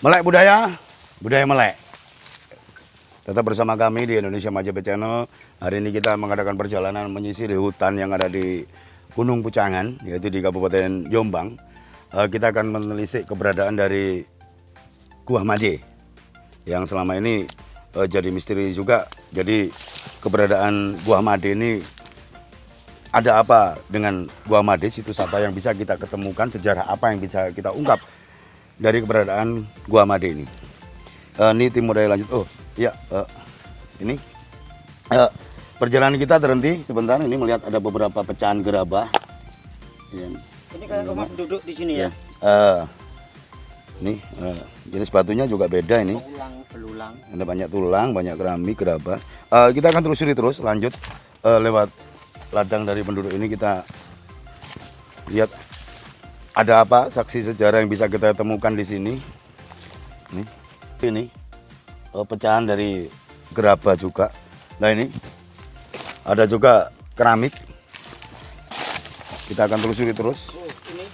Melek budaya, budaya melek. Tetap bersama kami di Indonesia Majapahit Channel. Hari ini kita mengadakan perjalanan menyisir hutan yang ada di Gunung Pucangan, yaitu di Kabupaten Jombang. Kita akan menelisik keberadaan dari Gua Made yang selama ini jadi misteri juga. Jadi keberadaan Gua Made ini, ada apa dengan Gua Made, situs apa yang bisa kita ketemukan, sejarah apa yang bisa kita ungkap dari keberadaan Gua Made ini. Ini tim modal lanjut. Oh iya, ini perjalanan kita terhenti sebentar. Ini melihat ada beberapa pecahan gerabah. Ini kayak rumah penduduk di sini ya. Ini jenis batunya juga beda ini. Belulang. Ada banyak tulang, banyak keramik, gerabah. Kita akan telusuri terus, lanjut lewat ladang dari penduduk ini. Kita lihat ada apa saksi sejarah yang bisa kita temukan di sini. Ini pecahan dari gerabah juga. Nah ini ada juga keramik. Kita akan telusuri terus. Ini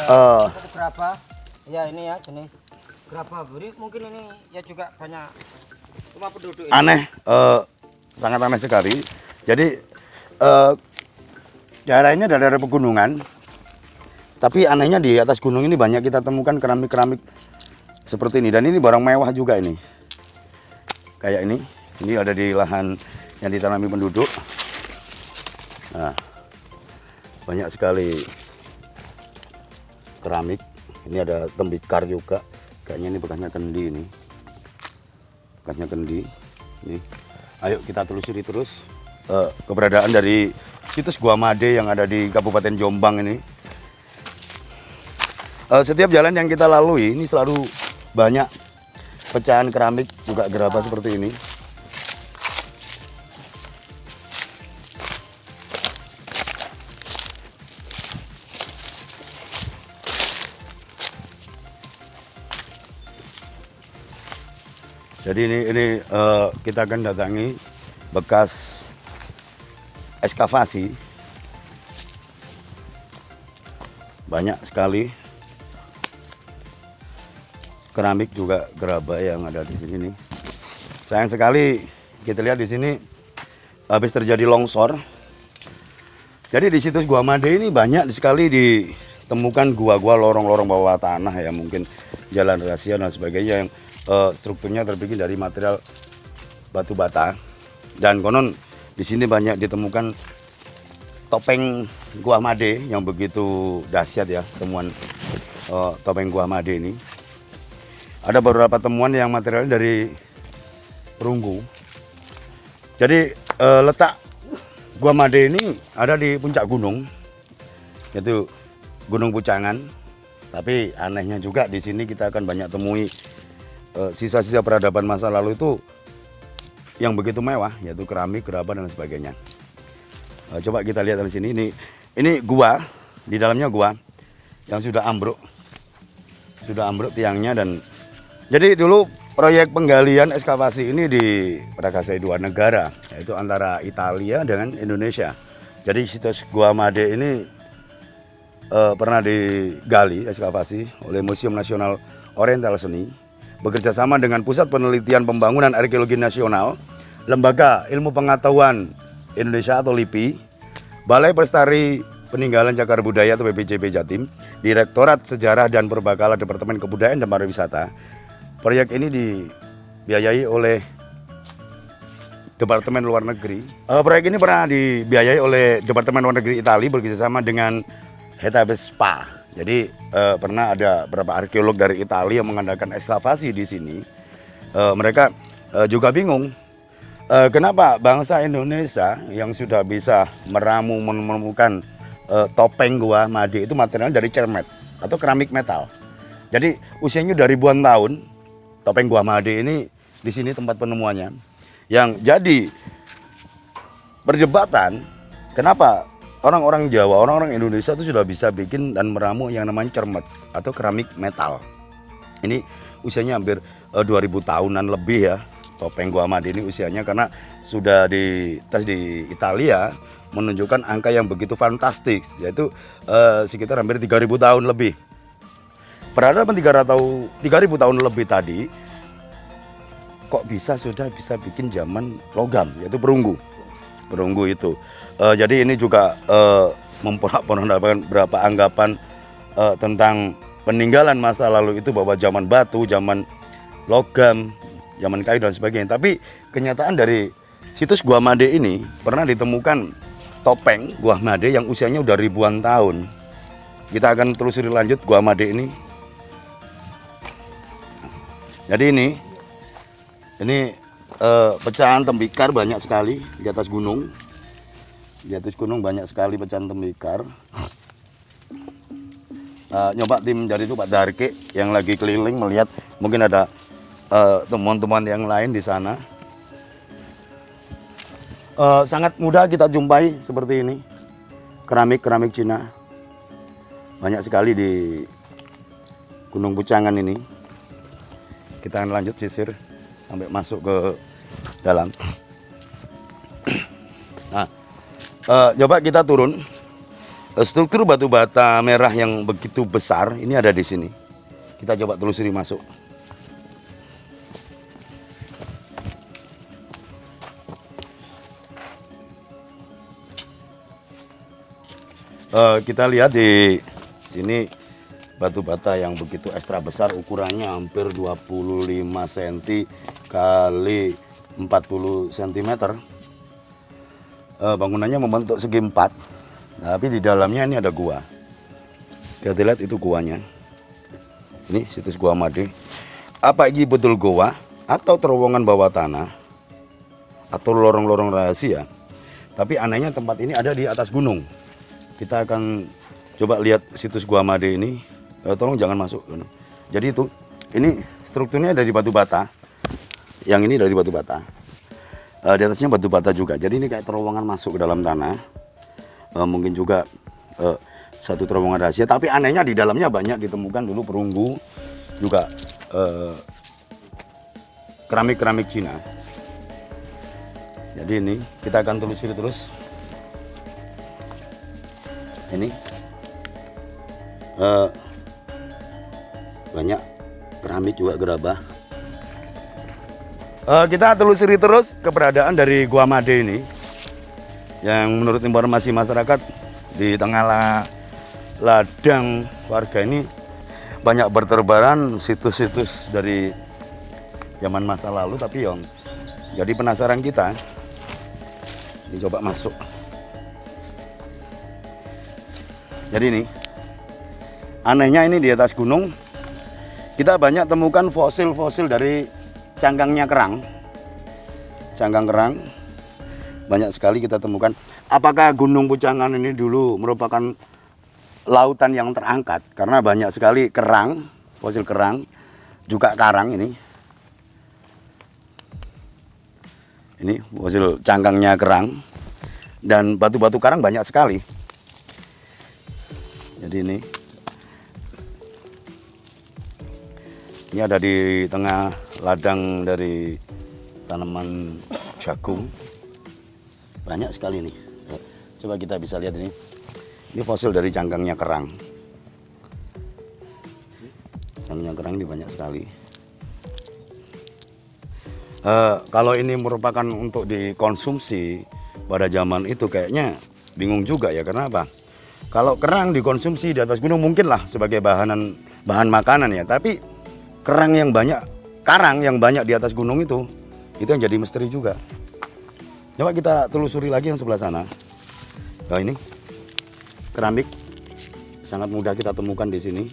ada gerabah. Ya ini ya jenis gerabah buri. Mungkin ini ya juga banyak rumah penduduk ini. Aneh, sangat aneh sekali. Jadi daerah ini adalah daerah pegunungan. Tapi anehnya di atas gunung ini banyak kita temukan keramik-keramik seperti ini. Dan ini barang mewah juga ini. Kayak ini ada di lahan yang ditanami penduduk. Nah, banyak sekali keramik. Ini ada tembikar juga. Kayaknya ini bekasnya kendi ini. Bekasnya kendi. Ini. Ayo kita telusuri terus keberadaan dari situs Gua Made yang ada di Kabupaten Jombang ini. Setiap jalan yang kita lalui ini selalu banyak pecahan keramik, juga gerabah seperti ini. Jadi ini kita akan datangi bekas ekskavasi. Banyak sekali keramik juga gerabah yang ada di sini nih. Sayang sekali kita lihat di sini habis terjadi longsor. Jadi di situs Gua Made ini banyak sekali ditemukan gua-gua, lorong-lorong bawah tanah ya, mungkin jalan rahasia dan sebagainya yang strukturnya terbikin dari material batu bata. Dan konon di sini banyak ditemukan topeng Gua Made yang begitu dahsyat ya, temuan topeng Gua Made ini. Ada beberapa temuan yang materialnya dari perunggu. Jadi letak Gua Made ini ada di puncak gunung, yaitu Gunung Pucangan. Tapi anehnya juga di sini kita akan banyak temui sisa-sisa peradaban masa lalu itu yang begitu mewah, yaitu keramik, gerabah dan sebagainya. Coba kita lihat di sini. Ini gua, di dalamnya gua yang sudah ambruk tiangnya. Dan jadi dulu proyek penggalian ekskavasi ini diprakarsai dua negara, yaitu antara Italia dengan Indonesia. Jadi situs Gua Made ini pernah digali ekskavasi oleh Museum Nasional Oriental Seni, bekerja sama dengan Pusat Penelitian Pembangunan Arkeologi Nasional, Lembaga Ilmu Pengetahuan Indonesia atau LIPI, Balai Pelestari Peninggalan Cagar Budaya atau BPCB Jatim, Direktorat Sejarah dan Purbakala Departemen Kebudayaan dan Pariwisata. Proyek ini dibiayai oleh Departemen Luar Negeri. Proyek ini pernah dibiayai oleh Departemen Luar Negeri Italia bekerjasama dengan Hetabespa. Jadi pernah ada beberapa arkeolog dari Italia yang mengadakan ekskavasi di sini. Mereka juga bingung kenapa bangsa Indonesia yang sudah bisa menemukan topeng Gua Made itu materialnya dari cermet atau keramik metal. Jadi usianya udah ribuan tahun. Topeng Gua Made ini di sini tempat penemuannya. Yang jadi perdebatan, kenapa orang-orang Jawa, orang-orang Indonesia itu sudah bisa bikin dan meramu yang namanya cermet atau keramik metal. Ini usianya hampir 2000 tahunan lebih ya. Topeng Gua Made ini usianya, karena sudah dites di Italia menunjukkan angka yang begitu fantastis, yaitu sekitar hampir 3000 tahun lebih. peradaban 3.000 tahun lebih tadi kok sudah bisa bikin zaman logam, yaitu perunggu. Perunggu itu. Jadi ini juga memporak-porandakan berapa anggapan tentang peninggalan masa lalu itu, bahwa zaman batu, zaman logam, zaman kayu dan sebagainya. Tapi kenyataan dari situs Gua Made ini pernah ditemukan topeng Gua Made yang usianya udah ribuan tahun. Kita akan telusuri lanjut Gua Made ini. Jadi ini pecahan tembikar banyak sekali di atas gunung. Di atas gunung banyak sekali pecahan tembikar. Nyoba tim dari itu Pak Darke yang lagi keliling melihat, mungkin ada teman-teman yang lain di sana. Sangat mudah kita jumpai seperti ini, keramik Cina banyak sekali di Gunung Pucangan ini. Kita akan lanjut sisir sampai masuk ke dalam. Nah, coba kita turun. Struktur batu bata merah yang begitu besar ini ada di sini. Kita coba telusuri masuk. Kita lihat di sini batu bata yang begitu ekstra besar, ukurannya hampir 25 cm kali 40 cm. Bangunannya membentuk segi 4. Tapi di dalamnya ini ada gua. Kita lihat itu guanya. Ini situs Gua Made. Apa ini betul gua atau terowongan bawah tanah atau lorong-lorong rahasia? Tapi anehnya tempat ini ada di atas gunung. Kita akan coba lihat situs Gua Made ini. Tolong jangan masuk. Jadi itu, ini strukturnya dari batu bata. Yang ini dari batu bata. Di atasnya batu bata juga. Jadi ini kayak terowongan masuk ke dalam tanah. Mungkin juga satu terowongan rahasia, tapi anehnya di dalamnya banyak ditemukan dulu perunggu, juga keramik Cina. Jadi ini kita akan telusuri terus. Ini banyak keramik juga gerabah. Kita telusuri terus keberadaan dari Gua Made ini, yang menurut informasi masyarakat di tengah ladang warga ini banyak berterbaran situs-situs dari zaman masa lalu. Tapi yang jadi penasaran kita, ini coba masuk. Jadi ini anehnya, ini di atas gunung kita banyak temukan fosil-fosil dari cangkangnya kerang. Cangkang kerang banyak sekali kita temukan. Apakah Gunung Pucangan ini dulu merupakan lautan yang terangkat? Karena banyak sekali kerang, fosil kerang, juga karang ini. Ini fosil cangkangnya kerang dan batu-batu karang banyak sekali. Jadi ini ada di tengah ladang dari tanaman jagung. Banyak sekali nih. Coba kita bisa lihat ini. Ini fosil dari cangkangnya kerang. Cangkangnya kerang ini banyak sekali. Kalau ini merupakan untuk dikonsumsi pada zaman itu, kayaknya bingung juga ya. Karena apa? Kalau kerang dikonsumsi di atas gunung mungkinlah sebagai bahan makanan ya. Tapi karang yang banyak di atas gunung itu yang jadi misteri juga. Coba kita telusuri lagi yang sebelah sana. Nah, ini keramik sangat mudah kita temukan di sini.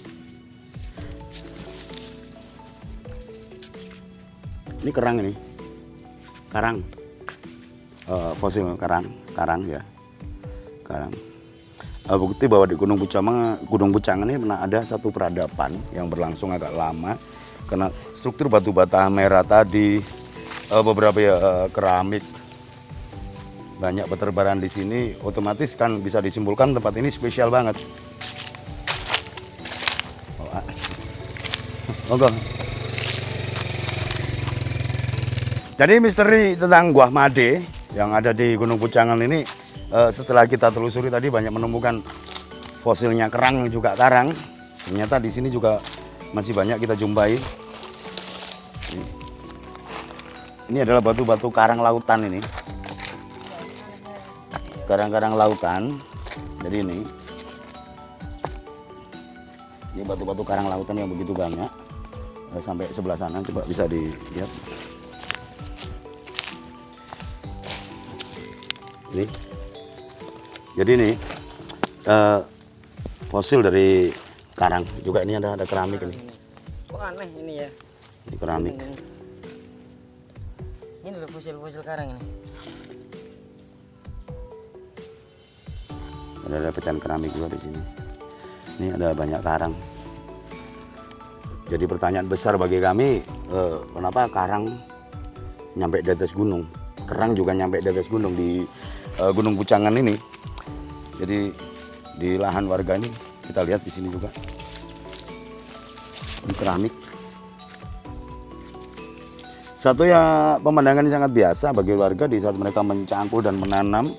Ini kerang, ini karang, fosil karang ya, karang. Bukti bahwa di Gunung Pucangan ini pernah ada satu peradaban yang berlangsung agak lama, karena struktur batu bata merah tadi, beberapa keramik banyak berterbaran di sini, otomatis kan bisa disimpulkan tempat ini spesial banget. Jadi misteri tentang Gua Made yang ada di Gunung Pucangan ini, setelah kita telusuri tadi banyak menemukan fosilnya kerang juga karang. Ternyata di sini juga masih banyak kita jumpai. Ini adalah batu-batu karang lautan ini. Karang-karang lautan. Jadi ini batu-batu karang lautan yang begitu banyak. Sampai sebelah sana, coba bisa dilihat. Ini. Jadi ini fosil dari karang. Juga ini ada keramik ini. Kok aneh ini ya? Ini keramik. Ini loh fosil-fosil karang ini. Ada pecahan keramik juga di sini. Ini ada banyak karang. Jadi pertanyaan besar bagi kami, kenapa karang nyampe di atas gunung? Kerang juga nyampe di atas gunung di Gunung Pucangan ini. Jadi di lahan warga ini kita lihat di sini juga. Ini keramik. Satu ya pemandangan yang sangat biasa bagi warga di saat mereka mencangkul dan menanam,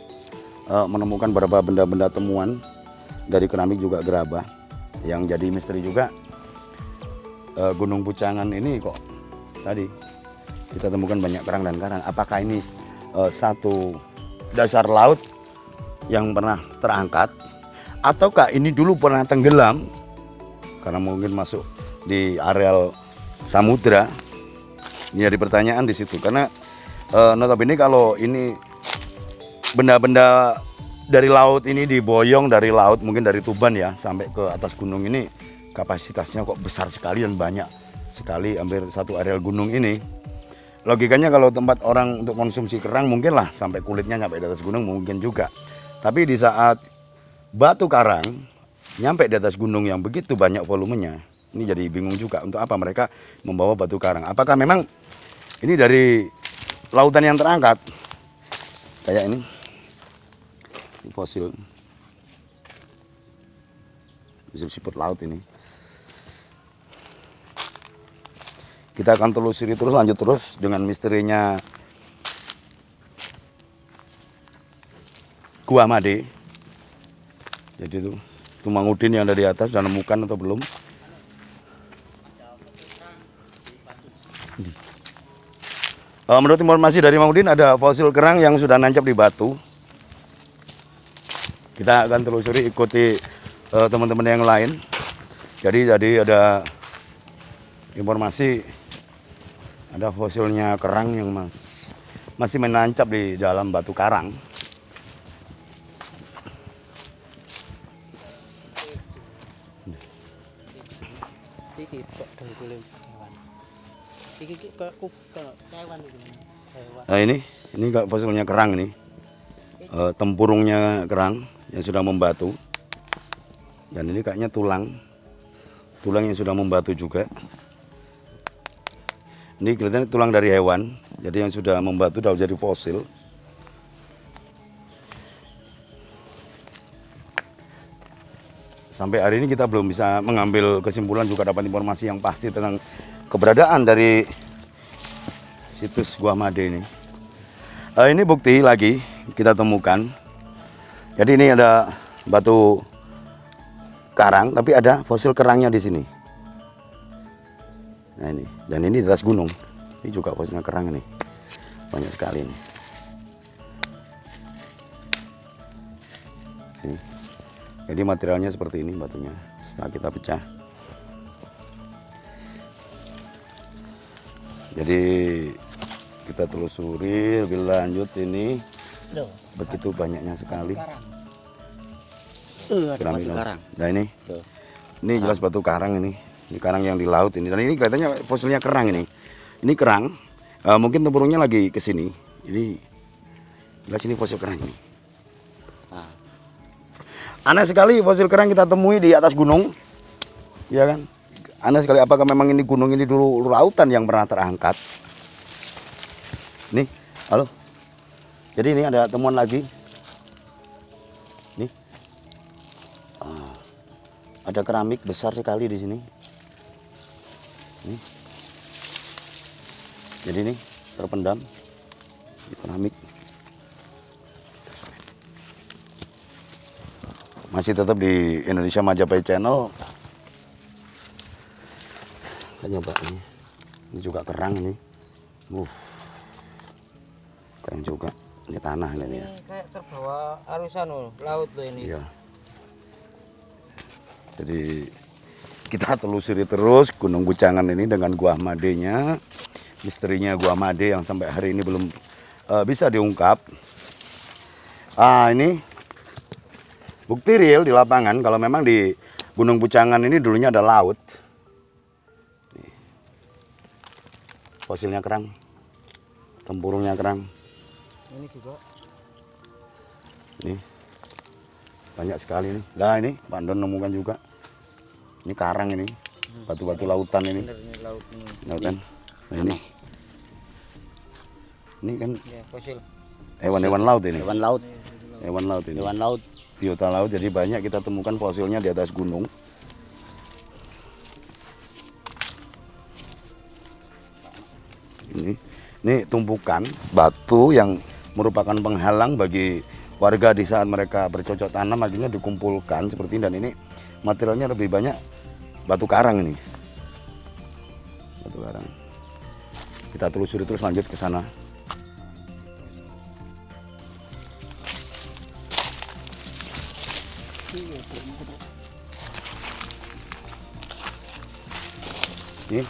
menemukan beberapa benda-benda temuan dari keramik juga gerabah. Yang jadi misteri juga, Gunung Pucangan ini kok tadi kita temukan banyak kerang dan karang. Apakah ini satu dasar laut yang pernah terangkat, ataukah ini dulu pernah tenggelam karena mungkin masuk di areal samudra? Ini jadi pertanyaan di situ, karena notabene kalau ini benda-benda dari laut ini diboyong dari laut, mungkin dari Tuban ya sampai ke atas gunung ini, kapasitasnya kok besar sekali dan banyak sekali, hampir satu areal gunung ini. Logikanya kalau tempat orang untuk konsumsi kerang mungkin lah sampai kulitnya nyampe di atas gunung mungkin juga. Tapi di saat batu karang nyampe di atas gunung yang begitu banyak volumenya, ini jadi bingung juga untuk apa mereka membawa batu karang. Apakah memang ini dari lautan yang terangkat? Kayak ini fosil siput laut ini. Kita akan telusuri terus, lanjut terus dengan misterinya Gua Made. Jadi itu Mang Udin yang ada di atas, sudah nemukan atau belum? Menurut informasi dari Mang Udin ada fosil kerang yang sudah nancap di batu. Kita akan telusuri, ikuti teman-teman yang lain. Jadi ada informasi ada fosilnya kerang yang masih menancap di dalam batu karang. Nah, ini fosilnya kerang ini, tempurungnya kerang yang sudah membatu, dan ini kayaknya tulang yang sudah membatu juga. Ini kelihatannya tulang dari hewan, jadi yang sudah membatu sudah jadi fosil. Sampai hari ini kita belum bisa mengambil kesimpulan, juga dapat informasi yang pasti tentang keberadaan dari situs Gua Made ini. Ini bukti lagi kita temukan. Jadi ini ada batu karang, tapi ada fosil kerangnya di sini. Nah ini, dan ini di atas gunung. Ini juga fosilnya kerang ini, banyak sekali ini. Ini. Jadi materialnya seperti ini batunya. Setelah kita pecah. Jadi kita telusuri lebih lanjut ini. Begitu banyaknya sekali. Batu karang. Nah ini jelas batu karang ini. Ini karang yang di laut ini. Dan ini kelihatannya fosilnya kerang ini. Ini kerang. Mungkin tempurungnya lagi ke sini. Jadi jelas ini fosil kerang ini. Aneh sekali fosil kerang kita temui di atas gunung. Ya kan? Aneh sekali, apakah memang ini gunung ini dulu lautan yang pernah terangkat? Nih, halo. Jadi ini ada temuan lagi. Nih. Ada keramik besar sekali di sini. Nih. Jadi ini terpendam di keramik. Masih tetap di Indonesia Majapahit Channel. Kita nyoba ini. Ini juga kerang ini. Keren juga. Ini tanah ini ya. Kayak terbawa arusan laut loh ini. Iya. Jadi kita telusuri terus Gunung Pucangan ini dengan Gua Madenya, misterinya Gua Made yang sampai hari ini belum bisa diungkap. Ini bukti real di lapangan kalau memang di Gunung Pucangan ini dulunya ada laut. Nih. Fosilnya kerang, tempurungnya kerang. Ini juga. Nih. Banyak sekali nih. Nah ini Pak Don nemukan juga. Ini karang ini, batu-batu lautan ini. Bener, ini laut ini. Lautan. Nah, ini kan Ya, fosil. hewan-hewan laut ini. Hewan laut. Hewan laut ini. Hewan laut. Biota laut. Jadi banyak kita temukan fosilnya di atas gunung. Ini tumpukan batu yang merupakan penghalang bagi warga di saat mereka bercocok tanam, akhirnya dikumpulkan seperti ini, dan ini materialnya lebih banyak batu karang ini. Batu karang. Kita telusuri terus lanjut ke sana. Ini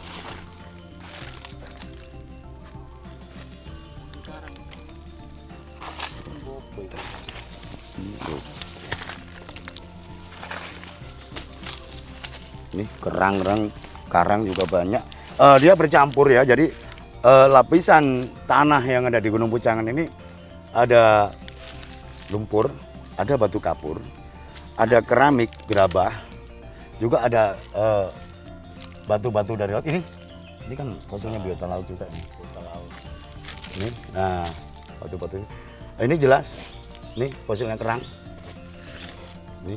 kerang-kerang karang juga banyak. Dia bercampur ya. Jadi lapisan tanah yang ada di Gunung Pucangan ini ada lumpur, ada batu kapur, ada keramik gerabah, juga ada batu-batu dari laut. Ini kan fosilnya biota laut juga nih. Biota laut. Ini, nah batu-batu ini. Ini jelas. Ini fosilnya kerang. Ini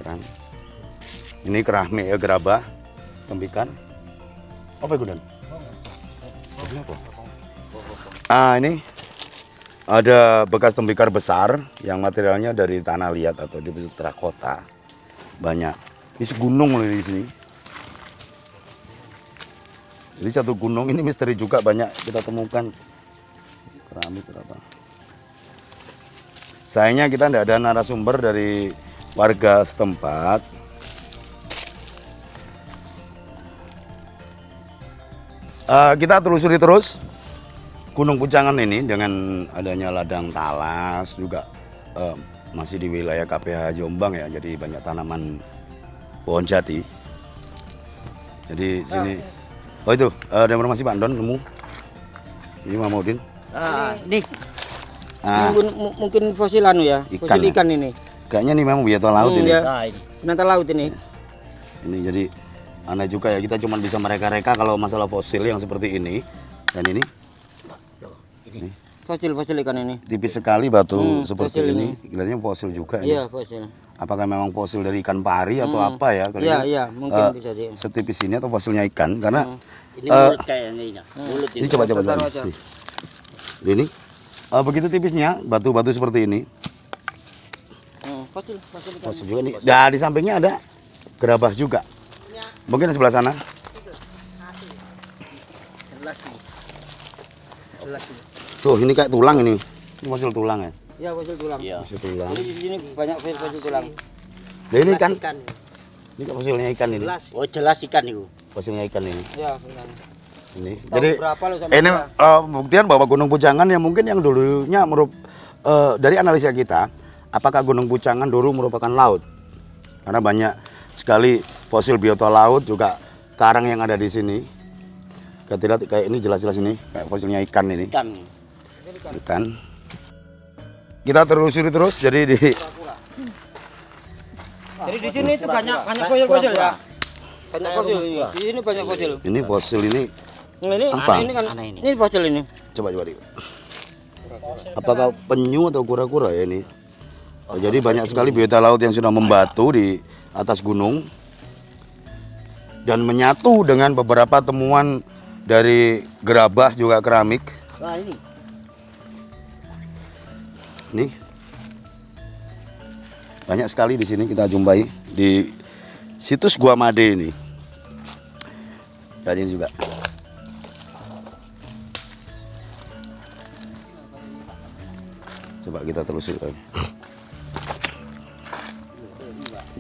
kerang. Ini keramik ya, gerabah, tembikar. Apa itu, Dan? Ini ada bekas tembikar besar yang materialnya dari tanah liat atau di terakota. Banyak. Ini segunung loh di sini. Jadi satu gunung ini misteri juga banyak kita temukan. Keramik berapa? Sayangnya kita tidak ada narasumber dari warga setempat. Kita telusuri terus Gunung Pucangan ini dengan adanya ladang talas juga masih di wilayah KPH Jombang ya, jadi banyak tanaman pohon jati. Jadi sini, oh itu ada informasi Pak Don nemu. Ini Mahmudin. Ini Mungkin fosil ya, Ikan fosil ya? ikan ini. Kayaknya nih memang biota laut ini. Ya. Nah, ini. Binatang laut ini. Ini jadi aneh juga ya, kita cuma bisa mereka-reka kalau masalah fosil yang seperti ini. Dan ini Fosil ikan ini. tipis sekali batu seperti fosil ini. Kelihatannya fosil juga ini. Iya, fosil. Apakah memang fosil dari ikan pari atau apa ya? Iya, mungkin bisa jadi. Setipis ini atau fosilnya ikan karena Ini mulut kayaknya ini. Mulut ini ini. coba. Taruh aja. Nih. Ini begitu tipisnya batu-batu seperti ini. Fosil ikan. Fosil juga nih. Nah, di sampingnya ada gerabah juga. Mungkin di sebelah sana. Jelas ini. Tuh, ini kayak tulang ini. Ini fosil tulang ya. Iya, fosil tulang. Iya. Fosil tulang. Jadi di sini banyak fosil tulang. Nah, ini kan Ikan. ini kan fosilnya ikan ini. Oh, jelas ikan itu. Fosilnya ikan ini. Iya, benar. Ini. Tahun Jadi berapa lo sampai ini buktian bahwa Gunung Pucangan yang mungkin yang dulunya dari analisa kita, apakah Gunung Pucangan dulu merupakan laut? Karena banyak sekali fosil biota laut juga karang yang ada di sini. Kita lihat kayak ini jelas-jelas ini kayak fosilnya ikan ini. Ikan. Kita telusuri terus jadi di Jadi di sini itu banyak fosil ya. Banyak fosil ini. Di sini banyak fosil. ini fosil ini Nah, ini Apa? ini kan Aneh ini. ini fosil ini. coba. Apakah penyu atau kura-kura ya ini? Jadi banyak sekali biota laut yang sudah membatu di atas gunung dan menyatu dengan beberapa temuan dari gerabah juga keramik. Nah, ini. Nih banyak sekali di sini kita jumpai di situs Gua Made ini. Dan ini juga. Coba kita telusuri.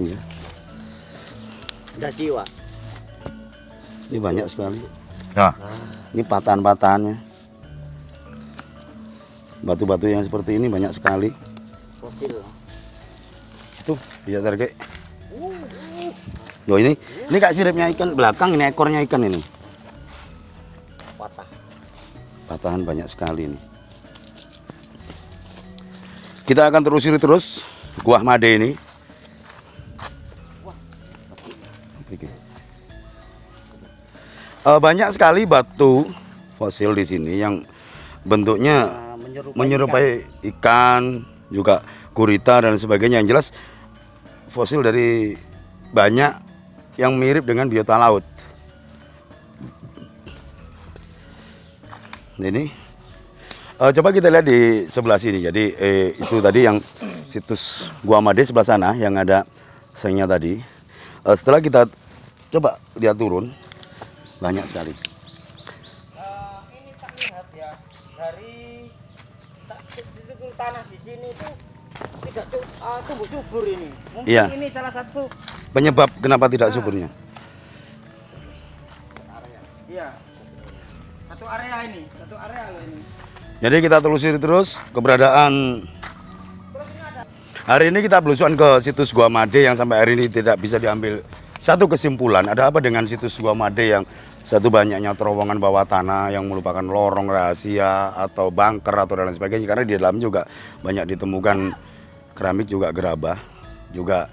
Iya. Udah jiwa. Ini banyak sekali. Nah, ini patahan-patahannya. Batu-batu yang seperti ini banyak sekali. Fosil. Tuh, bisa tarik. Loh ini kak siripnya ikan belakang, ini ekornya ikan ini. Patah. Patahan banyak sekali ini. Kita akan telusuri terus Gua Made ini. Banyak sekali batu fosil di sini yang bentuknya menyerupai ikan, juga gurita dan sebagainya. Yang jelas fosil dari banyak yang mirip dengan biota laut. Ini coba kita lihat di sebelah sini. Jadi itu tadi yang situs Gua Made sebelah sana yang ada sengnya tadi. Setelah kita coba lihat turun, banyak sekali. Ini tak lihat ya, dari tanah di sini tuh tidak tumbuh subur ini. Mungkin Iya. ini salah satu Penyebab kenapa tidak suburnya? iya. Satu area ini, satu area loh ini. Jadi kita telusuri terus keberadaan. Hari ini kita belusuan ke situs Gua Made yang sampai hari ini tidak bisa diambil satu kesimpulan. Ada apa dengan situs Gua Made yang satu banyaknya terowongan bawah tanah yang merupakan lorong rahasia atau bunker atau dan lain sebagainya. Karena di dalam juga banyak ditemukan keramik juga gerabah. Juga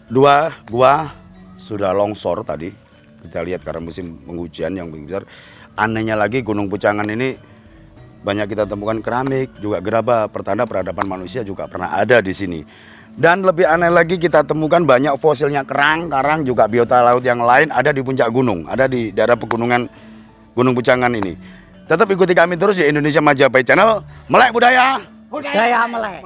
dua gua sudah longsor tadi. Kita lihat karena musim penghujan yang besar. Anehnya lagi Gunung Pucangan ini banyak kita temukan keramik, juga gerabah, pertanda peradaban manusia juga pernah ada di sini. Dan lebih aneh lagi kita temukan banyak fosilnya kerang, karang, juga biota laut yang lain ada di puncak gunung, ada di daerah pegunungan Gunung Pucangan ini. Tetap ikuti kami terus di Indonesia Majapahit Channel, melek budaya. Budaya melek.